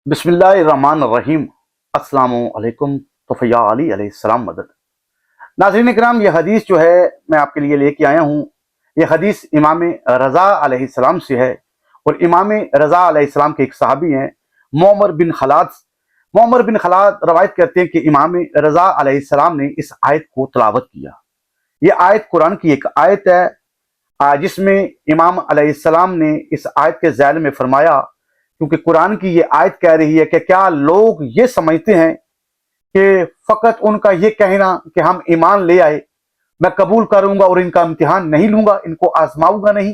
बिस्मिल्लाहिर्रहमानिर्रहीम। अस्सलामु अलैकुम। तोफ़ैया अली अलैहिस्सलाम मदद। नाज़रीन इकराम, ये हदीस जो है मैं आपके लिए लेके आया हूँ, ये हदीस इमाम रज़ा अलैहिस्सलाम से है। और इमाम रज़ा अलैहिस्सलाम के एक सहाबी हैं, मुअम्मर बिन खलाद। मुअम्मर बिन खलाद रवायत करते हैं कि इमाम रज़ा अलैहिस्सलाम ने इस आयत को तलावत किया। ये आयत कुरान की एक आयत है जिसमें इमाम अलैहिस्सलाम ने इस आयत के ज़ैल में फरमाया, क्योंकि कुरान की ये आयत कह रही है कि क्या लोग ये समझते हैं कि फ़कत उनका ये कहना कि हम ईमान ले आए, मैं कबूल करूंगा और इनका इम्तिहान नहीं लूंगा, इनको आजमाऊंगा नहीं।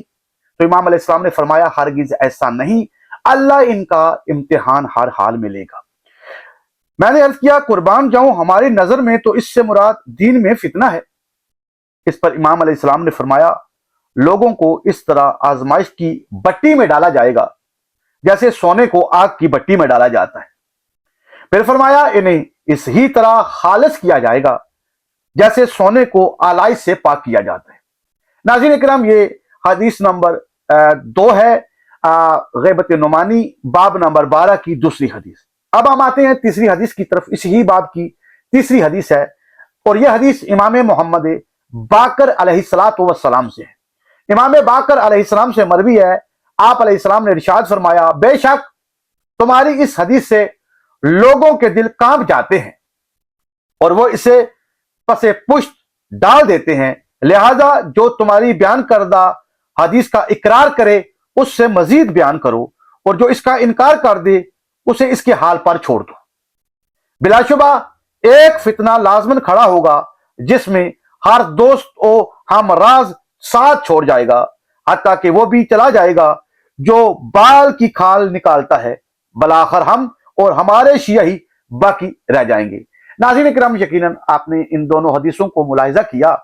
तो इमाम अलैहिस्सलाम ने फरमाया हरगिज ऐसा नहीं, अल्लाह इनका इम्तिहान हर हाल में लेगा। मैंने अर्ज किया कुर्बान जाऊं, हमारी नजर में तो इससे मुराद दीन में फितना है। इस पर इमाम अलैहिस्सलाम ने फरमाया लोगों को इस तरह आजमाइश की भट्टी में डाला जाएगा जैसे सोने को आग की भट्टी में डाला जाता है। फिर फरमाया इन्हें इस ही तरह खालिस किया जाएगा जैसे सोने को आलाई से पाक किया जाता है। नाज़रीन इकराम, ये हदीस नंबर 2 है, ग़ैबत नुमानी बाब नंबर 12 की दूसरी हदीस। अब हम आते हैं तीसरी हदीस की तरफ। इसी ही बाब की तीसरी हदीस है और यह हदीस इमाम मोहम्मद बाकर अलैहिस्सलातु वस्सलाम से है। इमाम बाकर अलैहिस्सलाम से मरवी है, आप अलैहिस्सलाम ने इरशाद फरमाया बेशक तुम्हारी इस हदीस से लोगों के दिल कांप जाते हैं और वो इसे पसे पुष्ट डाल देते हैं, लिहाजा जो तुम्हारी बयान करदा हदीस का इकरार करे उससे मजीद बयान करो और जो इसका इनकार कर दे उसे इसके हाल पर छोड़ दो। बिलाशुबा एक फितना लाजमन खड़ा होगा जिसमें हर दोस्त ओ हमराज साथ छोड़ जाएगा, हत्ता कि वो भी चला जाएगा जो बाल की खाल निकालता है, बलाखर हम और हमारे शिया ही बाकी रह जाएंगे। नाज़रीन इकराम, यकीनन आपने इन दोनों हदीसों को मुलाहिजा किया।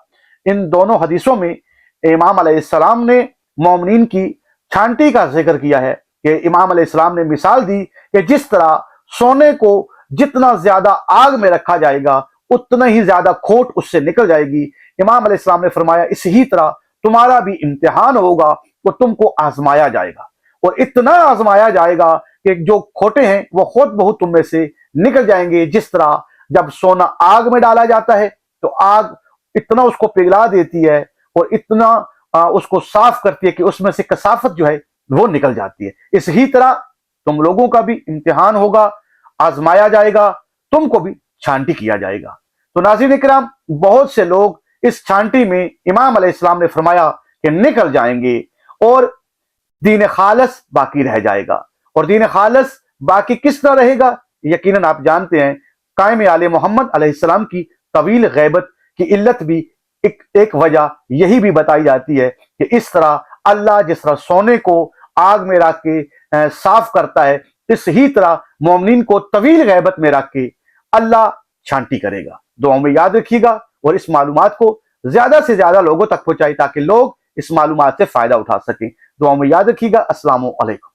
इन दोनों हदीसों में इमाम अलैहिस्सलाम ने मोमिनीन की छांटी का जिक्र किया है कि इमाम अलैहिस्सलाम ने मिसाल दी कि जिस तरह सोने को जितना ज्यादा आग में रखा जाएगा उतना ही ज्यादा खोट उससे निकल जाएगी। इमाम अलैहिस्सलाम ने फरमाया इसी ही तरह तुम्हारा भी इम्तिहान होगा, तो तुमको आजमाया जाएगा और इतना आजमाया जाएगा कि जो खोटे हैं वो खुद बहुत तुम में से निकल जाएंगे। जिस तरह जब सोना आग में डाला जाता है तो आग इतना उसको पिघला देती है और इतना उसको साफ करती है कि उसमें से कसाफत जो है वो निकल जाती है। इस ही तरह तुम लोगों का भी इम्तिहान होगा, आजमाया जाएगा, तुमको भी छांटी किया जाएगा। तो नाज़रीन इकराम, बहुत से लोग इस छांटी में इमाम अलैहिस्सलाम ने फरमाया कि निकल जाएंगे और दीन खालिस बाकी रह जाएगा। और दीन खालिस बाकी किस तरह रहेगा? यकीनन आप जानते हैं कायम आले मोहम्मद अलैहिस्सलाम की तवील गैबत की इल्लत भी एक वजह यही भी बताई जाती है कि इस तरह अल्लाह जिस तरह सोने को आग में रख के साफ करता है, इस ही तरह मोमिनीन को तवील गैबत में रख के अल्लाह छांटी करेगा। दुआ में याद रखिएगा और इस मालूमात को ज्यादा से ज्यादा लोगों तक पहुंचाई ताकि लोग इस मालूमात से फायदा उठा सकें। दुआ में याद रखिएगा। अस्सलामु अलैकुम।